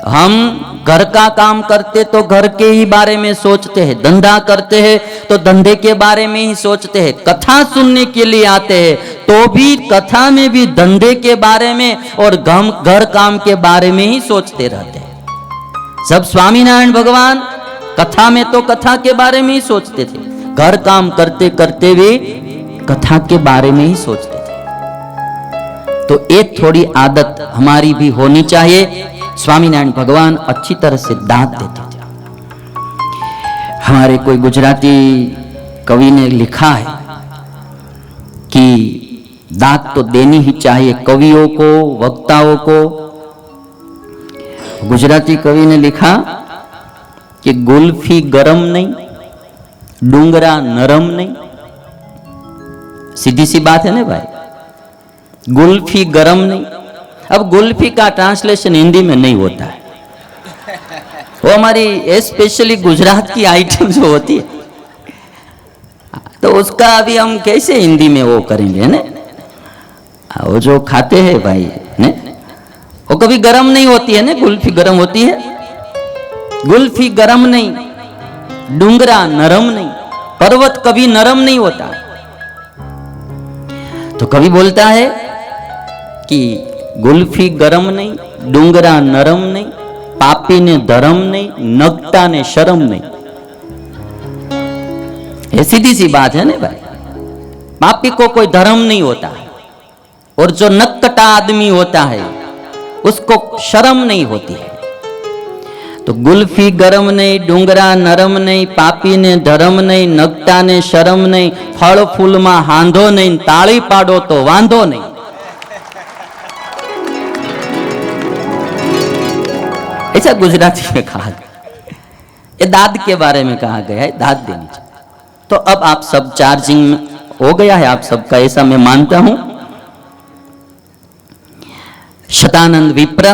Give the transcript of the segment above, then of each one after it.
हम घर का काम करते तो घर के ही बारे में सोचते हैं, धंधा करते हैं तो धंधे के बारे में ही सोचते हैं, कथा सुनने के लिए आते हैं तो भी कथा में भी धंधे के बारे में और घर काम के बारे में ही सोचते रहते हैं। सब स्वामीनारायण भगवान कथा में तो कथा के बारे में ही सोचते थे, घर काम करते करते भी कथा के बारे में ही सोचते थे। तो एक थोड़ी आदत हमारी भी होनी चाहिए। स्वामीनारायण भगवान अच्छी तरह से दांत देते थे। हमारे कोई गुजराती कवि ने लिखा है कि दांत तो देनी ही चाहिए कवियों को, वक्ताओं को। गुजराती कवि ने लिखा कि गुल्फी गरम नहीं, डूंगरा नरम नहीं। सीधी सी बात है ना भाई, गुल्फी गरम नहीं। अब गुल्फी का ट्रांसलेशन हिंदी में नहीं होता है, वो हमारी स्पेशली गुजरात की आइटम जो होती है, तो उसका अभी हम कैसे हिंदी में वो करेंगे ना। वो जो खाते हैं भाई ने, वो कभी गरम नहीं होती है ना, गुल्फी गरम होती है। गुल्फी गरम नहीं, डूंगरा नरम नहीं, पर्वत कभी नरम नहीं होता। तो कभी बोलता है कि गुल्फी गरम नहीं, डूंगरा नरम नहीं, पापी ने धर्म नहीं, नगता ने शर्म नहीं। ये सीधी सी बात है ना भाई, पापी को कोई धर्म नहीं होता और जो नक्कटा आदमी होता है उसको शर्म नहीं होती है। तो गुल्फी गरम नहीं, डूंगरा नरम नहीं, पापी ने धर्म नहीं, नगता ने शर्म नहीं, फल फूल में हांधो नहीं, ताળી पाडो तो वांधो नहीं। ऐसा गुजराती में कहा गया, ये दाद के बारे में कहा गया है, दाद देनी चाहिए। तो अब आप सब चार्जिंग में हो गया है आप सबका, ऐसा मैं मानता हूं। शतानंद विप्र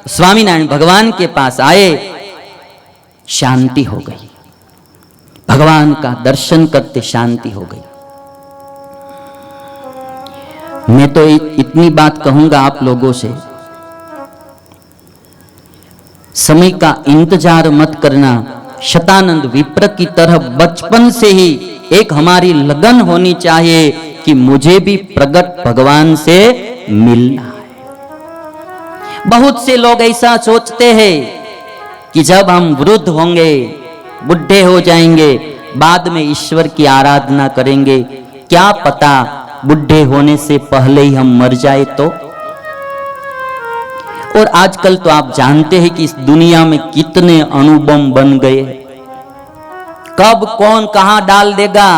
स्वामीनारायण भगवान के पास आए, शांति हो गई, भगवान का दर्शन करते शांति हो गई। मैं तो इतनी बात कहूंगा आप लोगों से, समय का इंतजार मत करना। शतानंद विप्र की तरह बचपन से ही एक हमारी लगन होनी चाहिए कि मुझे भी प्रगट भगवान से मिलना है। बहुत से लोग ऐसा सोचते हैं कि जब हम वृद्ध होंगे, बुढ़े हो जाएंगे, बाद में ईश्वर की आराधना करेंगे। क्या पता बुढ़े होने से पहले ही हम मर जाए तो। और आजकल तो आप जानते हैं कि इस दुनिया में कितने अणुबम बन गए, कब कौन कहां डाल देगा,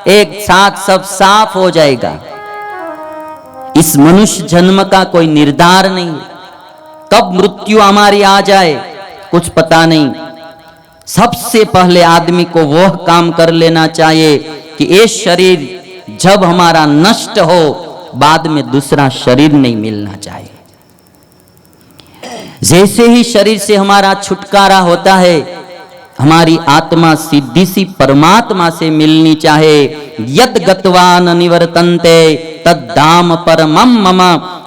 एक साथ सब साफ हो जाएगा। इस मनुष्य जन्म का कोई निर्धार नहीं, कब मृत्यु हमारी आ जाए कुछ पता नहीं। सबसे पहले आदमी को वह काम कर लेना चाहिए कि ये शरीर जब हमारा नष्ट हो, बाद में दूसरा शरीर नहीं मिलना चाहिए। जैसे ही शरीर से हमारा छुटकारा होता है, हमारी आत्मा सीधी सी परमात्मा से मिलनी चाहे। यद गत्वा न निवर्तन्ते तद धाम परमम मम।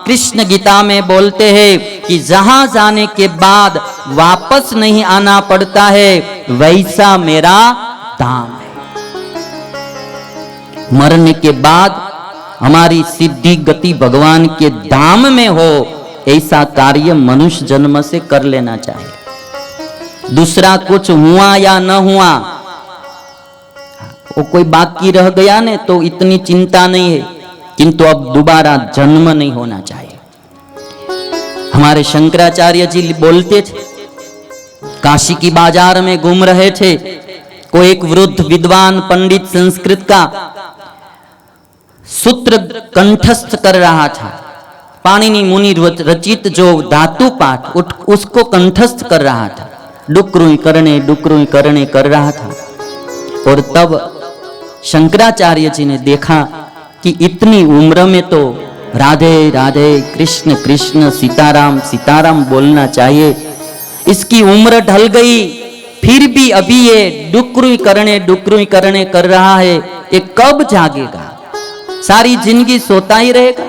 कृष्ण गीता में बोलते हैं कि जहां जाने के बाद वापस नहीं आना पड़ता है, वैसा मेरा धाम है। मरने के बाद हमारी सिद्धि गति भगवान के धाम में हो, ऐसा कार्य मनुष्य जन्म से कर लेना चाहिए। दूसरा कुछ हुआ या न हुआ, वो कोई बाकी रह गया ने तो इतनी चिंता नहीं है, किंतु अब दोबारा जन्म नहीं होना चाहिए। हमारे शंकराचार्य जी बोलते थे, काशी की बाजार में घूम रहे थे, कोई एक वृद्ध विद्वान पंडित संस्कृत का सूत्र कंठस्थ कर रहा था। पाणिनि मुनि रचित जो धातु पाठ उसको कंठस्थ कर रहा था, डुकरुई करने कर रहा था। और तब शंकराचार्य जी ने देखा कि इतनी उम्र में तो राधे राधे कृष्ण कृष्ण सीताराम सीताराम बोलना चाहिए, इसकी उम्र ढल गई, फिर भी अभी ये डुकरुई करने कर रहा है, ये कब जागेगा? सारी जिंदगी सोता ही रहेगा।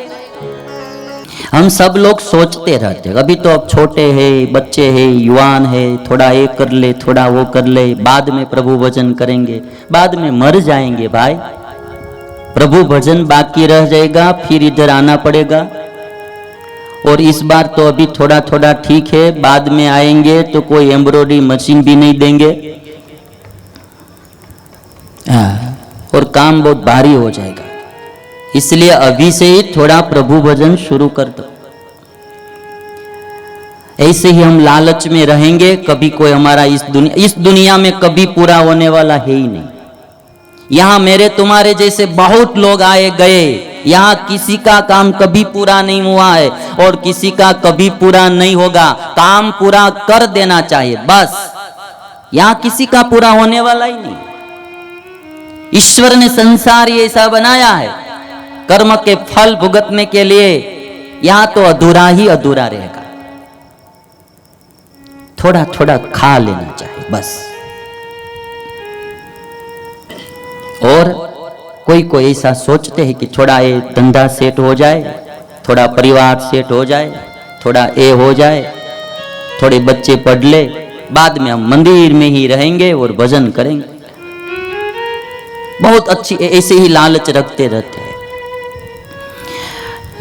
हम सब लोग सोचते रहते, अभी तो अब छोटे हैं, बच्चे हैं, युवान है, थोड़ा ये कर ले, थोड़ा वो कर ले, बाद में प्रभु भजन करेंगे, बाद में मर जाएंगे भाई, प्रभु भजन बाकी रह जाएगा, फिर इधर आना पड़ेगा। और इस बार तो अभी थोड़ा थोड़ा ठीक है, बाद में आएंगे तो कोई एम्ब्रॉयडरी मशीन भी नहीं देंगे, और काम बहुत भारी हो जाएगा। इसलिए अभी से ही थोड़ा प्रभु भजन शुरू कर दो। ऐसे ही हम लालच में रहेंगे, कभी कोई हमारा इस दुनिया में कभी पूरा होने वाला है ही नहीं। यहां मेरे तुम्हारे जैसे बहुत लोग आए गए, यहां किसी का काम कभी पूरा नहीं हुआ है और किसी का कभी पूरा नहीं होगा। काम पूरा कर देना चाहिए बस, यहां किसी का पूरा होने वाला ही नहीं। ईश्वर ने संसार ये ऐसा बनाया है, कर्म के फल भुगतने के लिए, यहां तो अधूरा ही अधूरा रहेगा। थोड़ा थोड़ा खा लेना चाहिए बस। और कोई ऐसा सोचते हैं कि थोड़ा ये धंधा सेट हो जाए, थोड़ा परिवार सेट हो जाए, थोड़ा ये हो जाए, थोड़े बच्चे पढ़ ले, बाद में हम मंदिर में ही रहेंगे और भजन करेंगे। बहुत अच्छी ऐसे ही लालच रखते रहते हैं।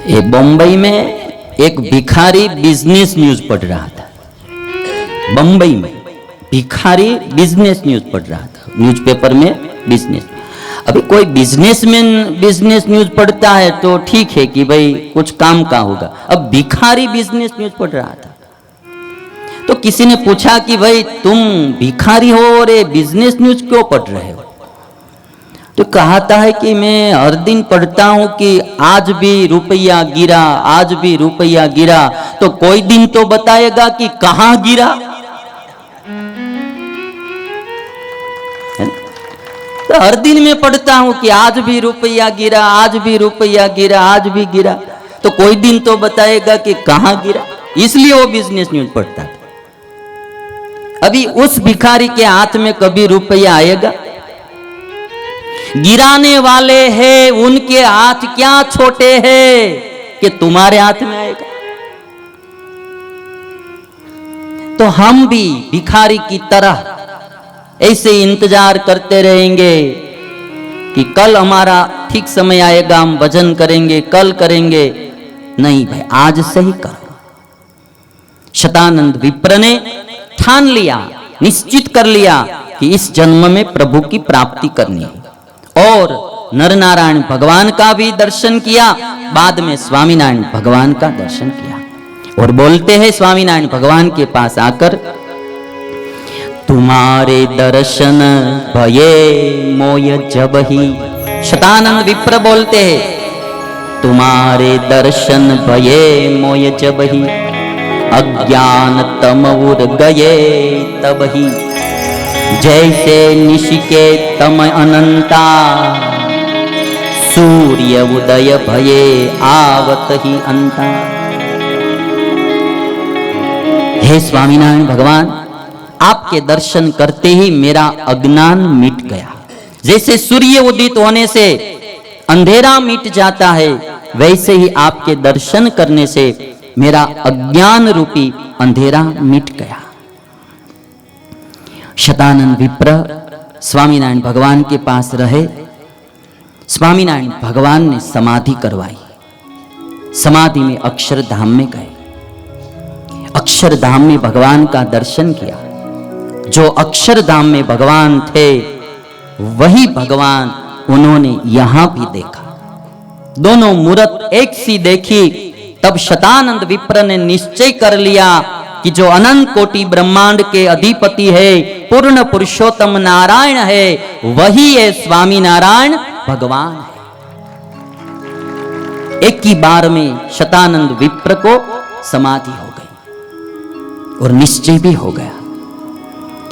ये बम्बई में एक भिखारी बिजनेस न्यूज पढ़ रहा था, बम्बई में भिखारी बिजनेस न्यूज पढ़ रहा था, न्यूज़पेपर में बिजनेस। अभी कोई बिजनेसमैन बिजनेस न्यूज पढ़ता है तो ठीक है कि भाई कुछ काम का होगा, अब भिखारी बिजनेस न्यूज पढ़ रहा था। तो किसी ने पूछा कि भाई तुम भिखारी हो और ये बिजनेस न्यूज क्यों पढ़ रहे हो? तो कहता है कि मैं हर दिन पढ़ता हूं कि आज भी रुपया गिरा, आज भी रुपया गिरा, तो कोई दिन तो बताएगा कि कहां गिरा। तो हर दिन मैं पढ़ता हूं कि आज भी रुपया गिरा, आज भी रुपया गिरा, आज भी गिरा, तो कोई दिन तो बताएगा कि कहां गिरा। इसलिए वो बिजनेस न्यूज पढ़ता था। अभी उस भिखारी के हाथ में कभी रुपया आएगा? गिराने वाले हैं, उनके हाथ क्या छोटे हैं कि तुम्हारे हाथ में आएगा। तो हम भी भिखारी की तरह ऐसे इंतजार करते रहेंगे कि कल हमारा ठीक समय आएगा, हम भजन करेंगे, कल करेंगे। नहीं भाई, आज से ही करो। शतानंद विप्र ने ठान लिया, निश्चित कर लिया कि इस जन्म में प्रभु की प्राप्ति करनी है, और नरनारायण भगवान का भी दर्शन किया, बाद में स्वामीनारायण भगवान का दर्शन किया। और बोलते हैं स्वामीनारायण भगवान के पास आकर, तुम्हारे दर्शन भये मोय जबहि। शतानंद विप्र बोलते हैं, तुम्हारे दर्शन भये मोय जबहि, अज्ञान तम उर गए तबहि, जैसे निशिके तम अनंता, सूर्य उदय भये आवत ही अंता। हे स्वामीनारायण भगवान, आपके दर्शन करते ही मेरा अज्ञान मिट गया। जैसे सूर्य उदित होने से अंधेरा मिट जाता है, वैसे ही आपके दर्शन करने से मेरा अज्ञान रूपी अंधेरा मिट गया। शतानंद विप्र स्वामीनारायण भगवान के पास रहे। स्वामीनारायण भगवान ने समाधि करवाई, समाधि में अक्षरधाम में गए, अक्षरधाम में भगवान का दर्शन किया। जो अक्षरधाम में भगवान थे वही भगवान उन्होंने यहां भी देखा। दोनों मूर्त एक सी देखी, तब शतानंद विप्र ने निश्चय कर लिया कि जो अनंत कोटि ब्रह्मांड के अधिपति है, पूर्ण पुरुषोत्तम नारायण है, वही है स्वामी नारायण भगवान है। एक ही बार में शतानंद विप्र को समाधि हो गई और निश्चय भी हो गया।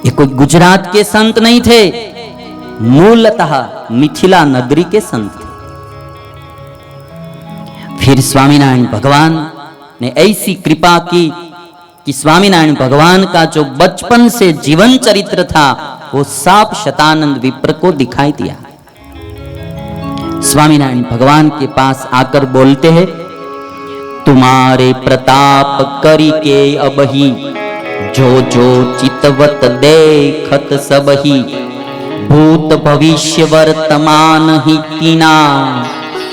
ये कोई गुजरात के संत नहीं थे, मूलतः मिथिला नगरी के संत थे। फिर स्वामीनारायण भगवान ने ऐसी कृपा की कि स्वामीनारायण भगवान का जो बचपन से जीवन चरित्र था वो साफ शतानंद विप्र को दिखाई दिया। स्वामीनारायण भगवान के पास आकर बोलते हैं, तुम्हारे प्रताप करी के अबही, जो जो चितवत देखत सबही, भूत भविष्य वर्तमान ही तीना,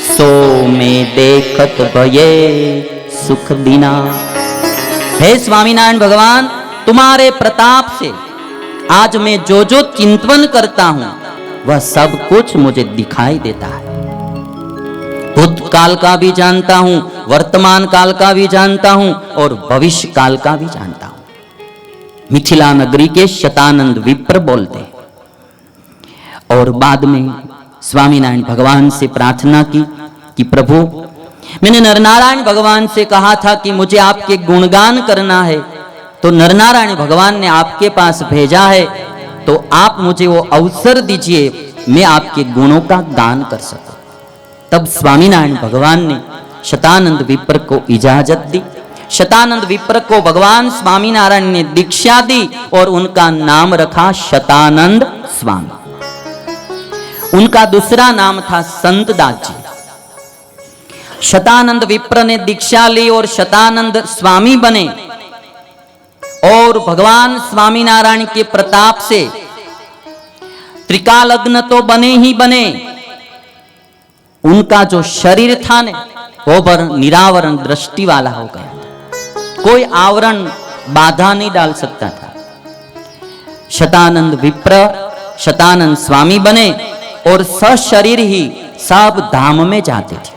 सो में देखत भये सुख दीना। हे स्वामीनारायण भगवान, तुम्हारे प्रताप से आज मैं जो जो चिंतन करता हूं वह सब कुछ मुझे दिखाई देता है। भूतकाल का भी जानता हूं, वर्तमान काल का भी जानता हूं और भविष्य काल का भी जानता हूं। मिथिला नगरी के शतानंद विप्र बोलते हैं। और बाद में स्वामीनारायण भगवान से प्रार्थना की कि प्रभु, मैंने नरनारायण भगवान से कहा था कि मुझे आपके गुणगान करना है, तो नरनारायण भगवान ने आपके पास भेजा है, तो आप मुझे वो अवसर दीजिए, मैं आपके गुणों का गान कर सकूं। तब स्वामीनारायण भगवान ने शतानंद विप्र को इजाजत दी। शतानंद विप्र को भगवान स्वामीनारायण ने दीक्षा दी और उनका नाम रखा शतानंद स्वामी। उनका दूसरा नाम था संत दास जी। शतानंद विप्र ने दीक्षा ली और शतानंद स्वामी बने और भगवान स्वामीनारायण के प्रताप से त्रिकालग्न तो बने ही बने, उनका जो शरीर था ने वो पर निरावरण दृष्टि वाला हो गया। कोई आवरण बाधा नहीं डाल सकता था। शतानंद विप्र शतानंद स्वामी बने और सशरीर ही सब धाम में जाते थे।